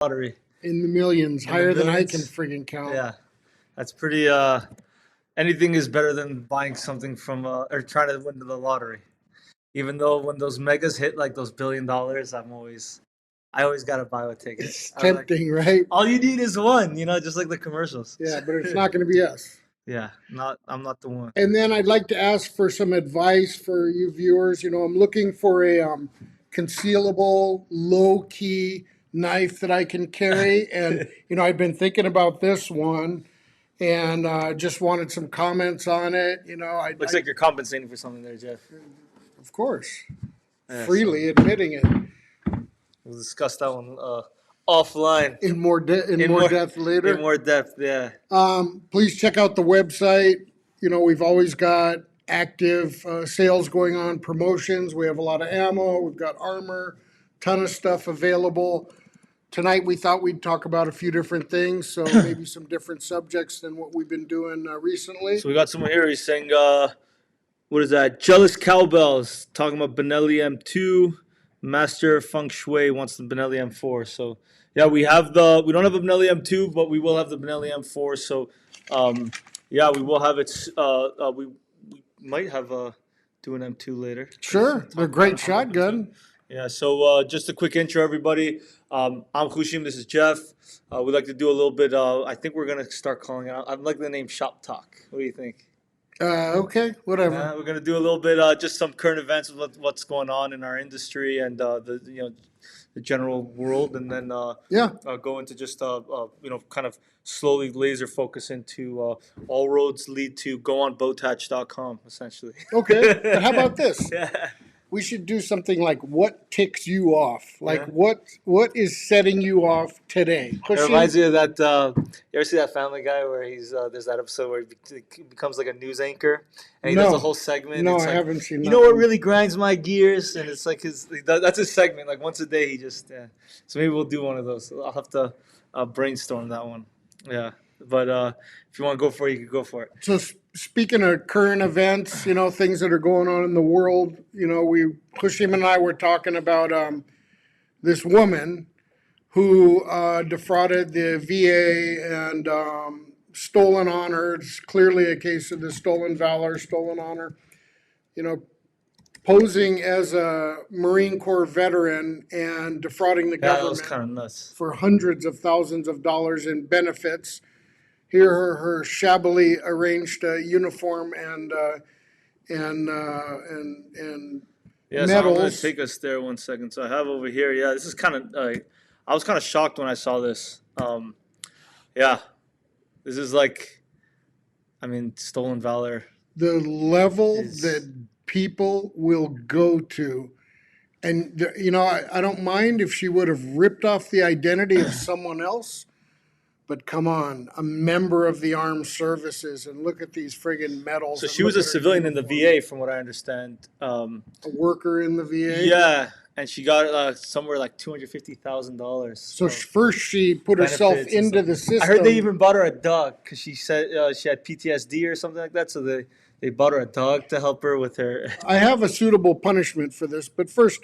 lottery. In the millions, In the higher than I can millions? friggin' count. Yeah, that's pretty. Anything is better than buying something from or trying to win the lottery. Even though when those megas hit like those $1 billion, I always gotta buy a ticket. It's I'm like, tempting, right? all you need is one, just like the commercials. Yeah, but it's not going to be us. Yeah, I'm not the one. And then I'd like to ask for some advice for you viewers. I'm looking for a concealable, low key knife that I can carry. And, I've been thinking about this one and just wanted some comments on it. Looks like you're compensating for something there, Jeff. Of course, Yeah, freely admitting it. We'll discuss that one offline In more depth later. in more depth. Yeah. Please check out the website. We've always got active sales going on, promotions. We have a lot of ammo. We've got armor, ton of stuff available. Tonight we thought we'd talk about a few different things, so maybe some different subjects than what we've been doing recently. So we got someone here. He's saying, what is that? Jealous Cowbells talking about Benelli M2. Master Feng Shui wants the Benelli M4. So yeah, we don't have a Benelli M2, but we will have the Benelli M4. So yeah, we will have it. We might have do an M2 later. Sure, they're a great shotgun. Yeah, so just a quick intro, everybody. I'm Khushim, this is Jeff. We'd like to do a little bit, I think we're going to start calling it out. I like the name Shop Talk. What do you think? Okay, whatever. We're going to do a little bit, just some current events of what's going on in our industry and the general world, and then go into just kind of slowly laser focus into all roads lead to goonbotach.com, essentially. Okay, but how about this? Yeah. We should do something like what ticks you off? Like what is setting you off today? It reminds me of that. You ever see that Family Guy where there's that episode where he becomes like a news anchor and he does a whole segment. No, it's I like, haven't seen that. You know what really grinds my gears? And it's like that's his segment. Like once a day, he just. So maybe we'll do one of those. I'll have to brainstorm that one. Yeah. But if you want to go for it, you can go for it. So speaking of current events, things that are going on in the world, Khushim and I were talking about this woman who defrauded the VA and stolen honor. It's clearly a case of the stolen valor, stolen honor. Posing as a Marine Corps veteran and defrauding the government that was kind of nuts. For hundreds of thousands of dollars in benefits. Here, her shabbily arranged uniform and medals. So I'm going to take us there 1 second. So I have over here. Yeah, this is kind of. I was kind of shocked when I saw this. Yeah, this is like, stolen valor. The level that people will go to, and I don't mind if she would have ripped off the identity of someone else. But come on, a member of the armed services, and look at these friggin' medals. So she was a civilian in the VA, from what I understand. A worker in the VA? Yeah, and she got somewhere like $250,000. So first she put herself into the system. I heard they even bought her a dog because she said she had PTSD or something like that. So they bought her a dog to help her with her. I have a suitable punishment for this, but first,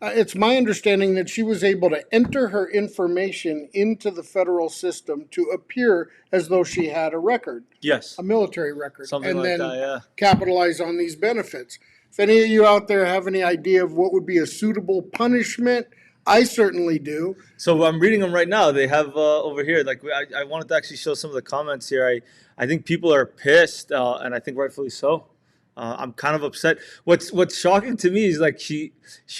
it's my understanding that she was able to enter her information into the federal system to appear as though she had a record. Yes. A military record. Something like that, yeah. Capitalize on these benefits. If any of you out there have any idea of what would be a suitable punishment, I certainly do. So I'm reading them right now. They have over here, like I wanted to actually show some of the comments here. I think people are pissed, and I think rightfully so. I'm kind of upset. What's shocking to me is like she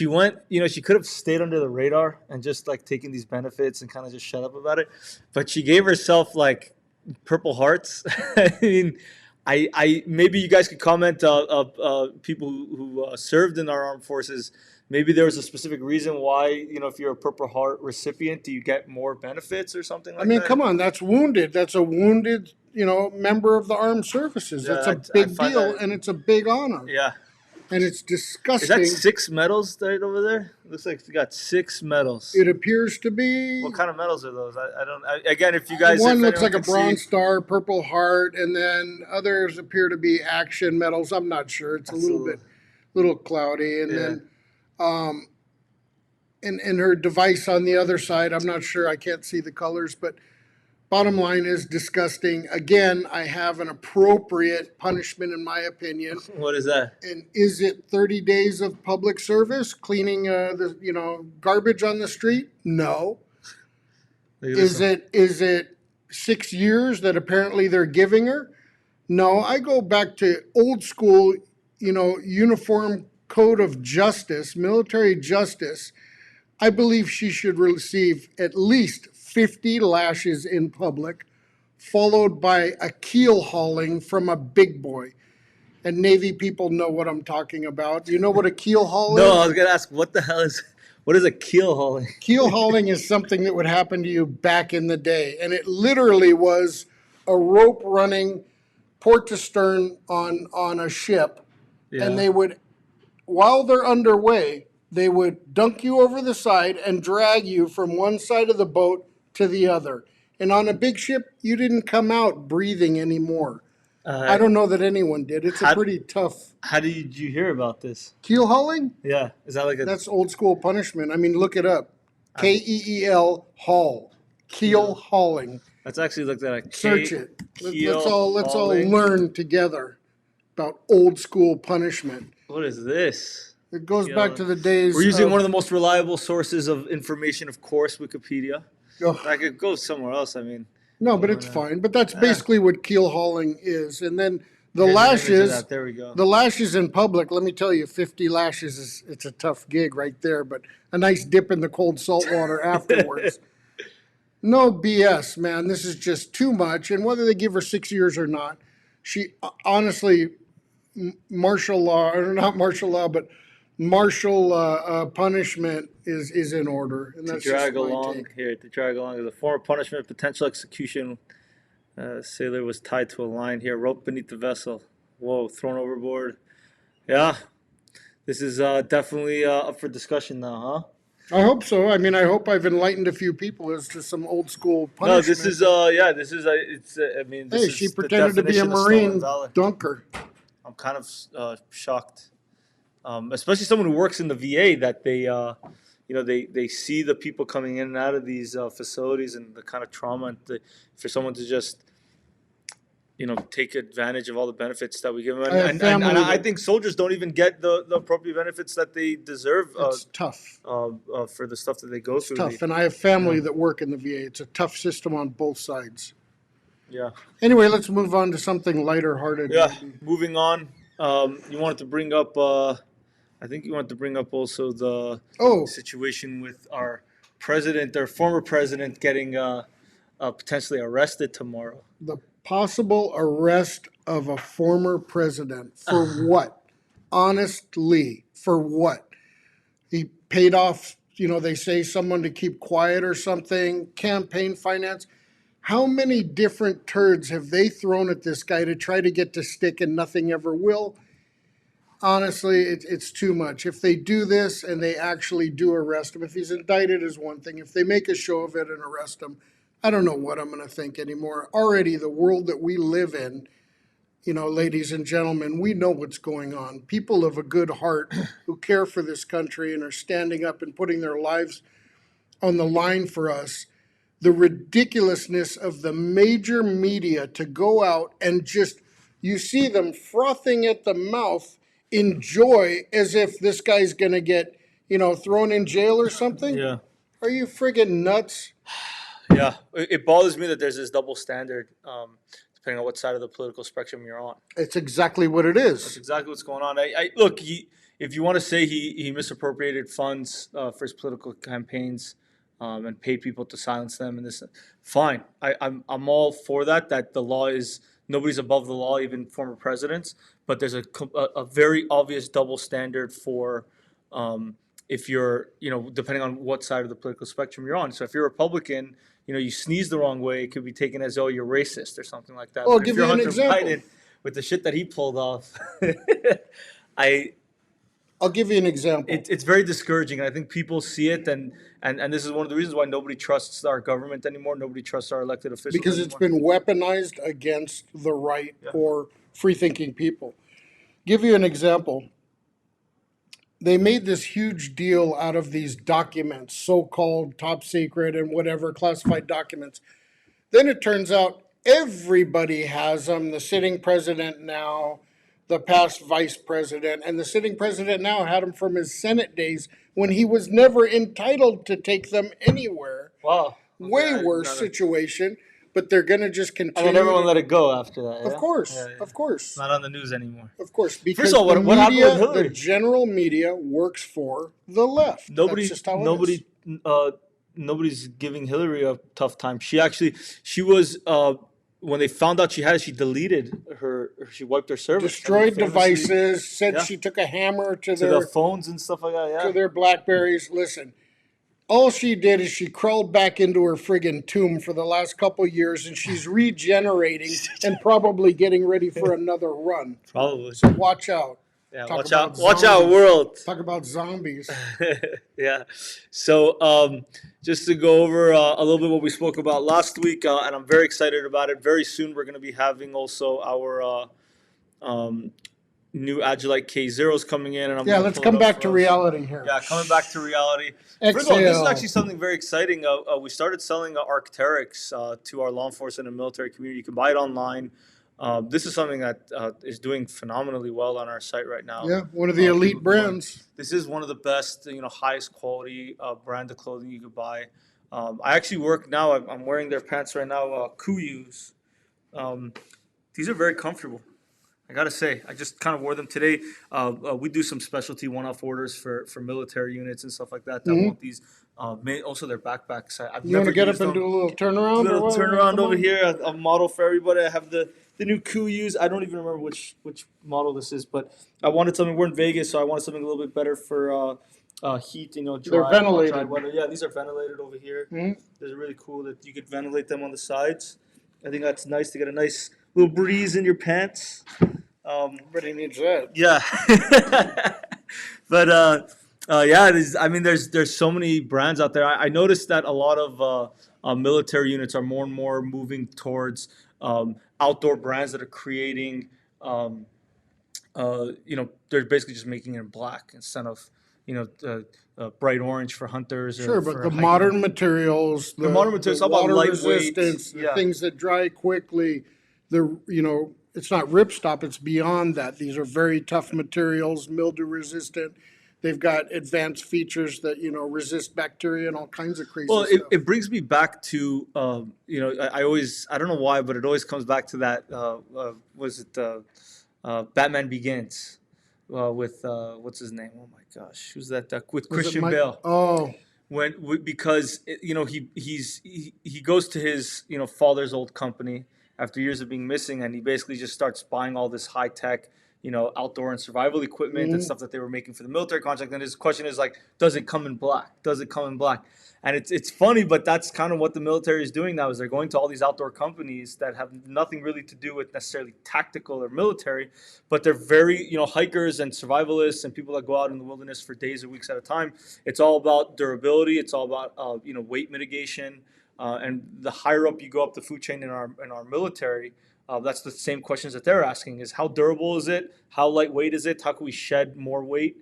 went, she could have stayed under the radar and just like taken these benefits and kind of just shut up about it. But she gave herself like Purple Hearts. I maybe you guys could comment, people who served in our armed forces. Maybe there was a specific reason why, if you're a Purple Heart recipient, do you get more benefits or something like that? Come on, that's wounded. That's a wounded, member of the armed services. Yeah, that's a big deal, and it's a big honor. Yeah. And it's disgusting. Is that 6 medals right over there? Looks like you got 6 medals. It appears to be. What kind of medals are those? I don't. Again, if you guys. One looks like a Bronze Star, Purple Heart, and then others appear to be action medals. I'm not sure. It's a little cloudy, and then. and her device on the other side. I'm not sure. I can't see the colors, but bottom line is disgusting. Again, I have an appropriate punishment in my opinion. What is that? And is it 30 days of public service cleaning the garbage on the street? No. Look at this one. Is it 6 years that apparently they're giving her? No. I go back to old school, uniform code of justice, military justice. I believe she should receive at least 50 lashes in public, followed by a keel hauling from a big boy. And Navy people know what I'm talking about. Do you know what a keel haul No, is? I was gonna ask, what is a keel hauling? Keel hauling is something that would happen to you back in the day. And it literally was a rope running port to stern on a ship. Yeah. And they would, while they're underway, they would dunk you over the side and drag you from one side of the boat to the other. And on a big ship, you didn't come out breathing anymore. I don't know that anyone did. It's a pretty tough. How did you hear about this? Keel hauling? Yeah, is that like a? That's old school punishment. I mean, look it up. Keel haul. Keel hauling. Let's actually look at a Search it. keel Let's all hauling. learn together about old school punishment. What is this? It goes Keel- back to the days. We're using one of the most reliable sources of information, of course, Wikipedia. Oh, I could go somewhere else. I mean, no, but it's fine. But that's basically what keel hauling is. And then the here's an image of lashes. that. There we go. The lashes in public, let me tell you, 50 lashes it's a tough gig right there, but a nice dip in the cold salt water afterwards. No BS, man. This is just too much. And whether they give her 6 years or not, she honestly, martial law, or not martial law, but martial punishment is in order. And To that's drag just my along take. here, to drag along is a form of punishment, potential execution. Sailor was tied to a line here, rope beneath the vessel. Whoa, thrown overboard. Yeah, this is definitely up for discussion now, huh? I hope so. I mean, I hope I've enlightened a few people as to some old school punishment. No, this is yeah, this is it's. I mean, this Hey, is she the pretended to be a definition of stolen Marine valor. dunker. I'm kind of shocked, especially someone who works in the VA, that they, they see the people coming in and out of these facilities and the kind of trauma, and for someone to just, take advantage of all the benefits that we give them. I have And family I that- think soldiers don't even get the appropriate benefits that they deserve It's tough. for the stuff that they go through. Tough. And I have family that work in the VA. It's a tough system on both sides. Yeah. Anyway, let's move on to something lighter hearted. Yeah. Moving on. You wanted to bring up. I think you wanted to bring up also the Oh, situation with our president, our former president, getting potentially arrested tomorrow. the possible arrest of a former president. For what? Honestly, for what? He paid off, they say someone to keep quiet or something, campaign finance. How many different turds have they thrown at this guy to try to get to stick and nothing ever will? Honestly, it's too much. If they do this and they actually do arrest him, if he's indicted is one thing. If they make a show of it and arrest him, I don't know what I'm going to think anymore. Already the world that we live in, ladies and gentlemen, we know what's going on. People of a good heart who care for this country and are standing up and putting their lives on the line for us. The ridiculousness of the major media to go out and just, you see them frothing at the mouth in joy as if this guy's going to get, thrown in jail or something. Yeah. Are you friggin' nuts? Yeah. It bothers me that there's this double standard, depending on what side of the political spectrum you're on. It's exactly what it That's is. exactly what's going on. I look. If you want to say he misappropriated funds for his political campaigns, and paid people to silence them, and this, fine. I'm all for that. That the law is, nobody's above the law, even former presidents. But there's a very obvious double standard for if you're, depending on what side of the political spectrum you're on. So if you're a Republican, you sneeze the wrong way, it could be taken as, oh, you're racist or something like that. Oh, I'll But if give you're you an Hunter example. Biden, with the shit that he pulled off, I'll give you an example. it's very discouraging, and I think people see it, and this is one of the reasons why nobody trusts our government anymore. Nobody trusts our elected officials Because it's anymore. been weaponized against the right or free thinking people. Give you an example. they made this huge deal out of these documents, so-called top secret and whatever classified documents. Then it turns out everybody has them. The sitting president now, the past vice president, and the sitting president now had them from his Senate days when he was never entitled to take them anywhere. Wow. Way Okay, worse situation, but they're going to just and continue. then everyone to- let it go after that. Of Yeah? course, Yeah, yeah. of course. Not on the news anymore. Of course, because of all, what happened with media, Hillary? the general media works for the left. Nobody, That's just how it is. nobody, nobody's giving Hillary a tough time. She was when they found out she had it, she deleted she wiped her service. Destroyed Famously, devices, said yeah. she took a hammer to to their the phones and stuff like that. Yeah. to their Blackberries. Listen, all she did is she crawled back into her friggin' tomb for the last couple years, and she's regenerating and probably getting ready for another run. Probably. So watch out. Yeah. Talk Watch out! about Watch out, zombies. world. Talk about zombies. Yeah. So just to go over a little bit what we spoke about last week, and I'm very excited about it. Very soon we're going to be having also our new Agilite K0s coming in, and I'm Yeah, gonna let's pull it come up back for to us. reality here. Yeah, coming back to reality. First of all, this is actually something very exciting. We started selling Arc'teryx to our law enforcement and military community. You can buy it online. This is something that is doing phenomenally well on our site right now. Yeah, one of the elite people- brands. This is one of the best, highest quality brand of clothing you could buy. I actually work now. I'm wearing their pants right now. Kuyus. These are very comfortable. I gotta say, I just kind of wore them today. We do some specialty one-off orders for military units and stuff like that. That want these. Also, their backpacks. I've You want never to get used up and them. do a little turnaround? or Little what? turnaround Come over on. here. A model for everybody. I have the new Kuyus. I don't even remember which model this is, but I wanted something. We're in Vegas, so I wanted something a little bit better for heat. Dry, They're ventilated. dry weather. Yeah, these are ventilated over here. Mhm. They're really cool that you could ventilate them on the sides. I think that's nice to get a nice little breeze in your pants. Everybody needs that. Yeah, but yeah, there's so many brands out there. I noticed that a lot of military units are more and more moving towards outdoor brands that are creating. They're basically just making it in black instead of bright orange for hunters. Sure, or but for the hiking. modern materials, the modern materials, the all about water lightweight, resistance, the yeah. things that dry quickly, it's not ripstop, it's beyond that. These are very tough materials, mildew resistant. They've got advanced features that, resist bacteria and all kinds of crazy Well, stuff. it brings me back to I don't know why, but it always comes back to that. Was it Batman Begins with what's his name? Oh my gosh, who's that? With Was it Christian Mike- Bale. Oh, Because he goes to his father's old company after years of being missing, and he basically just starts buying all this high tech outdoor and survival equipment and stuff that they were making for the military contract. And his question is like, does it come in black? Does it come in black? And it's funny, but that's kind of what the military is doing now. Is they're going to all these outdoor companies that have nothing really to do with necessarily tactical or military, but they're very hikers and survivalists and people that go out in the wilderness for days or weeks at a time. It's all about durability. It's all about weight mitigation. And the higher up you go up the food chain in our military, that's the same questions that they're asking: is how durable is it? How lightweight is it? How can we shed more weight?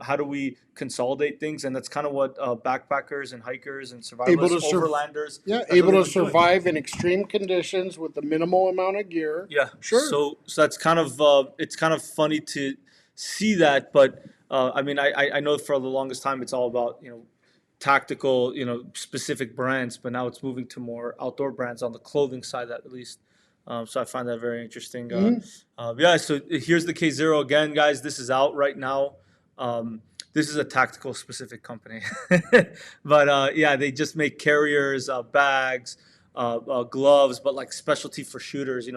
How do we consolidate things? And that's kind of what backpackers and hikers and Able survivalists, to sur- overlanders, yeah, that's able what to they've been doing. survive in extreme conditions with the minimal amount of gear. Yeah, Sure. So that's kind of it's kind of funny to see that, but I know for the longest time it's all about tactical specific brands, but now it's moving to more outdoor brands on the clothing side at least. So I find that very interesting. Yeah, so here's the K0 again, guys. This is out right now. This is a tactical specific company, but yeah, they just make carriers, bags, gloves, but like specialty for shooters.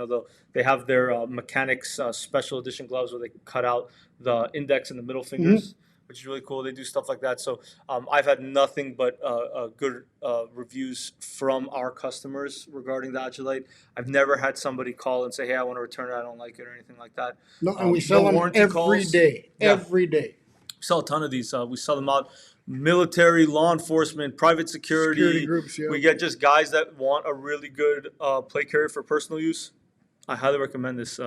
They have their mechanics special edition gloves where they cut out the index and the middle fingers. Which is really cool. They do stuff like that. So I've had nothing but good reviews from our customers regarding the Agilite. I've never had somebody call and say, "Hey, I want to return it. I don't like it," or anything like that. No, and we sell them warranty every calls. day. Yeah. Every day. We sell a ton of these. We sell them out. Military, law enforcement, private security. Security groups, yeah. We get just guys that want a really good plate carrier for personal use. I highly recommend this.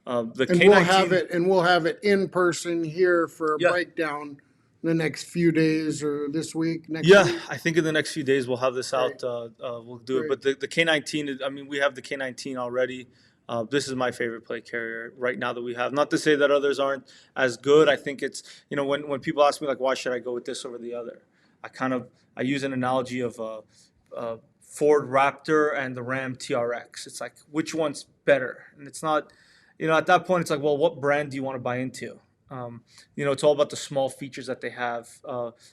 The And K19. we'll have it in person here for a Yeah. breakdown the next few days or this week, next Yeah, week. I think in the next few days we'll have this Great. out. We'll do it. Great. But the K19, I mean, we have the K19 already. This is my favorite plate carrier right now that we have. Not to say that others aren't as good. I think it's, when people ask me like, why should I go with this over the other? I use an analogy of Ford Raptor and the Ram TRX. It's like, which one's better? And it's not, at that point, it's like, well, what brand do you want to buy into? It's all about the small features that they have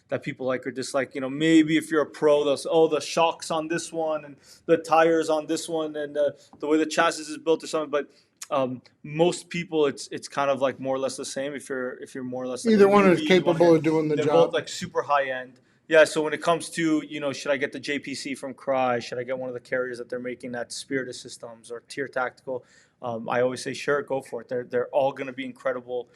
that people like or dislike. Maybe if you're a pro, the shocks on this one and the tires on this one and the way the chassis is built or something. But most people, it's kind of like more or less the same. If you're more or less like Either a one is newbie, you wanna capable get- of doing the they're job. both like super high end. Yeah, so when it comes to, should I get the JPC from Cry? Should I get one of the carriers that they're making that Spirited Systems or Tier Tactical? I always say, sure, go for it. They're all going to be incredible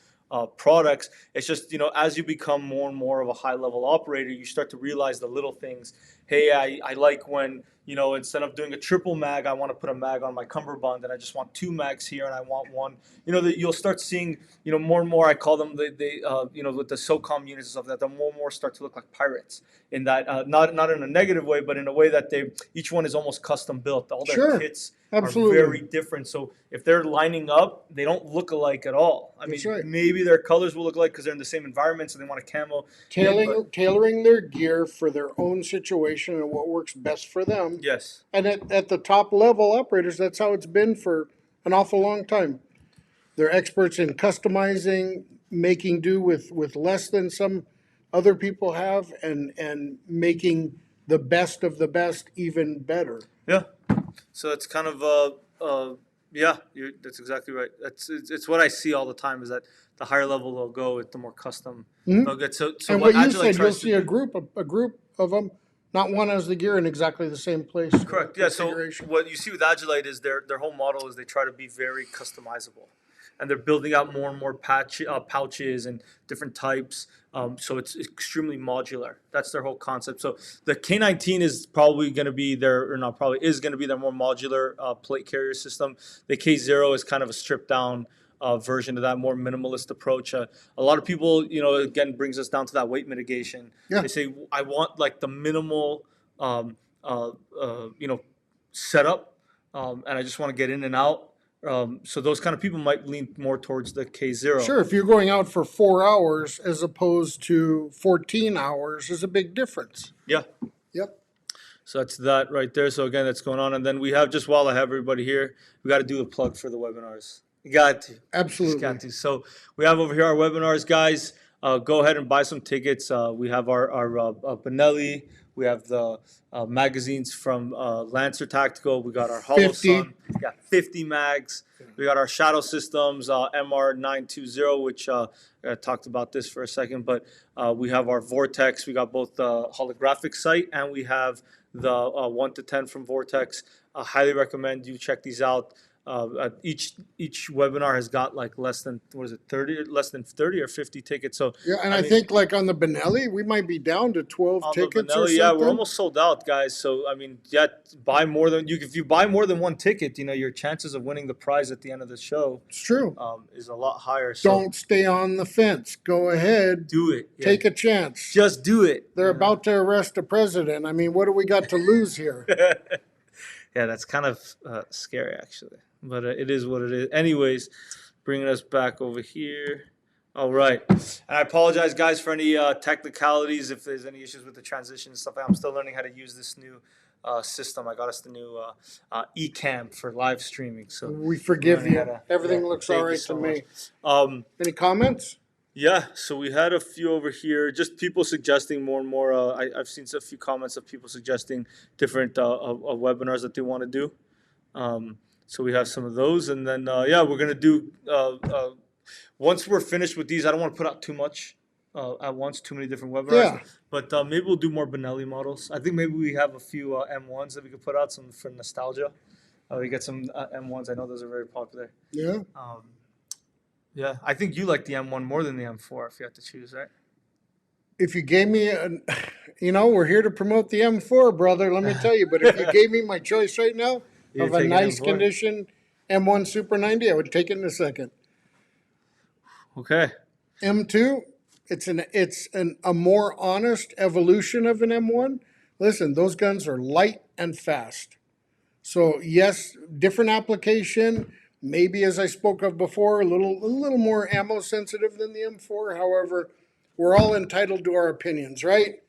products. It's just, as you become more and more of a high level operator, you start to realize the little things. Hey, I like when, instead of doing a triple mag, I want to put a mag on my cummerbund and I just want two mags here and I want one. That you'll start seeing, more and more, I call them, with the SOCOM units and stuff like that, the more and more start to look like pirates in that, not in a negative way, but in a way that each one is almost custom built. All their Sure. kits Absolutely. are very different. So if they're lining up, they don't look alike at all. I That's mean, right. maybe their colors will look alike because they're in the same environment, so they want a camo. Tailoring their gear for their own situation and what works best for them. Yes. And at the top level operators, that's how it's been for an awful long time. They're experts in customizing, making do with less than some other people have, and making the best of the best even better. Yeah. So it's kind of yeah, that's exactly right. It's what I see all the time is that the higher level they'll go, the more custom they'll get. So And what you Agilite said, you'll tries see to a do- group of them, not one has the gear in exactly the same place. Correct. Yeah. So configuration. what you see with Agilite is their whole model is they try to be very customizable, and they're building out more and more pouches and different types. So it's extremely modular. That's their whole concept. So the K19 is probably going to be their, or not probably, is going to be their more modular plate carrier system. The K0 is kind of a stripped down version of that more minimalist approach. A lot of people, again, brings us down to that weight mitigation. Yeah. They say, I want like the minimal, setup, and I just want to get in and out. So those kind of people might lean more towards the K0. Sure, if you're going out for 4 hours as opposed to 14 hours is a big difference. Yeah. Yep. So that's that right there. So again, that's going on. And then we have, just while I have everybody here, we got to do a plug for the webinars. You got to. Absolutely. Just got to. So we have over here our webinars, guys. Go ahead and buy some tickets. We have our Benelli. We have the magazines from Lancer Tactical. We got our 50. Holosun. We got 50 mags. We got our Shadow Systems MR920, which I talked about this for a second. But we have our Vortex. We got both the holographic sight and we have the 1 to 10 from Vortex. I highly recommend you check these out. Each webinar has got like less than 30 or 50 tickets. So Yeah, and I mean, think like on the Benelli, we might be down to 12 on the tickets or Vanilla, something. yeah, we're almost sold out, guys. So I mean, yeah, buy more than you. If you buy more than one ticket, your chances of winning the prize at the end of the show It's true. is a lot higher. So Don't stay on the fence. Go ahead. do it. Yeah. Take a chance. Just do it. They're about to arrest a president. I mean, what do we got to lose here? Yeah, that's kind of scary, actually. But it is what it is. Anyways, bringing us back over here. All right. And I apologize, guys, for any technicalities, if there's any issues with the transition and stuff. I'm still learning how to use this new system. I got us the new eCam for live streaming. So We forgive learning you. how to- Everything yeah, looks thank all you right so to much. me. Any comments? Yeah, so we had a few over here, just people suggesting more and more. I've seen a few comments of people suggesting different webinars that they want to do. So we have some of those, and then yeah, we're gonna do. Once we're finished with these, I don't want to put out too much at once, too many different webinars. Yeah. But maybe we'll do more Benelli models. I think maybe we have a few M1s that we could put out, some for nostalgia. We get some M1s. I know those are very popular. Yeah. Yeah, I think you like the M1 more than the M4 if you have to choose, right? If you gave me we're here to promote the M4, brother, let me tell you. But if you gave me my choice right now You'd of a take an nice M4? condition M1 Super 90, I would take it in a second. Okay. M2, a more honest evolution of an M1. Listen, those guns are light and fast. So yes, different application. Maybe, as I spoke of before, a little more ammo sensitive than the M4. However, we're all entitled to our opinions, right?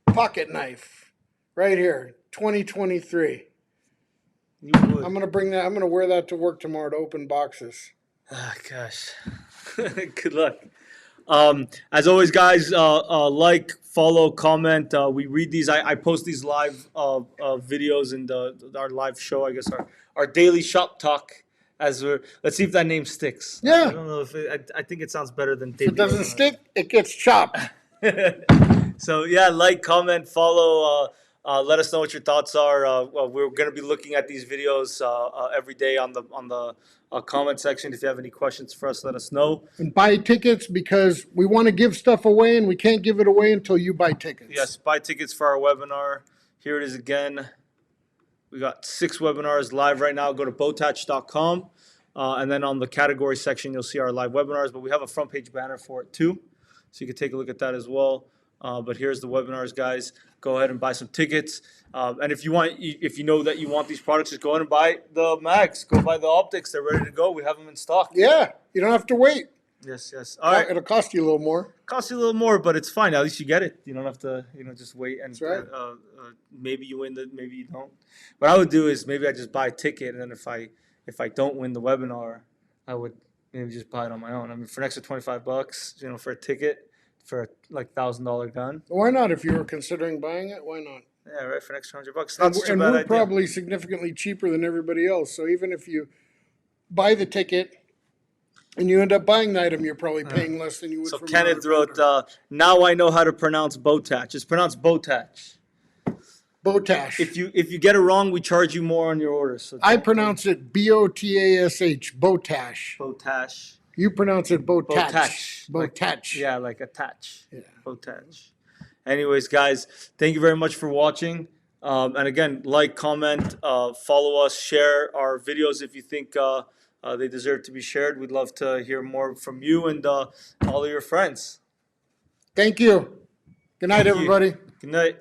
Pocket knife, right here, 2023. You would. I'm gonna wear that to work tomorrow to open boxes. Ah, gosh. Good luck. As always, guys, like, follow, comment. We read these. I post these live videos in our live show. I guess our daily shop talk. Let's see if that name sticks. Yeah. I don't know if I think it sounds better than If daily. it doesn't stick, it gets chopped. So yeah, like, comment, follow. Let us know what your thoughts are. We're going to be looking at these videos every day on the comment section. If you have any questions for us, let us know. And buy tickets because we want to give stuff away and we can't give it away until you buy tickets. Yes, buy tickets for our webinar. Here it is again. We got 6 webinars live right now. Go to botach.com. And then on the category section, you'll see our live webinars. But we have a front page banner for it too. So you can take a look at that as well. But here's the webinars, guys. Go ahead and buy some tickets. And if you know that you want these products, just go ahead and buy the mags. Go buy the optics. They're ready to go. We have them in stock. Yeah, you don't have to wait. Yes. All right. It'll cost you a little more. Costs you a little more, but it's fine. At least you get it. You don't have to, just wait and That's right. maybe you win maybe you don't. What I would do is maybe I just buy a ticket, and then if I don't win the webinar, I would maybe just buy it on my own. I mean, for an extra $25, for a ticket for a $1,000 gun. Why not? If you were considering buying it, why not? Yeah, right. For an extra $100, And, not such a and bad we're idea. probably significantly cheaper than everybody else. So even if you buy the ticket and you end up buying the item, you're probably paying less than you would. So from Kenneth another wrote, vendor. "Now I know how to pronounce Botach. It's pronounced Botach. Botach. If you get it wrong, we charge you more on your order." So I pronounce it Botash. Botach. Botach. You pronounce it Botach. Botach. Botach. Yeah, like attach. Yeah. Botach. Anyways, guys, thank you very much for watching. And again, like, comment, follow us, share our videos if you think they deserve to be shared. We'd love to hear more from you and all of your friends. Thank you. Good night, Thank you. everybody. Good night.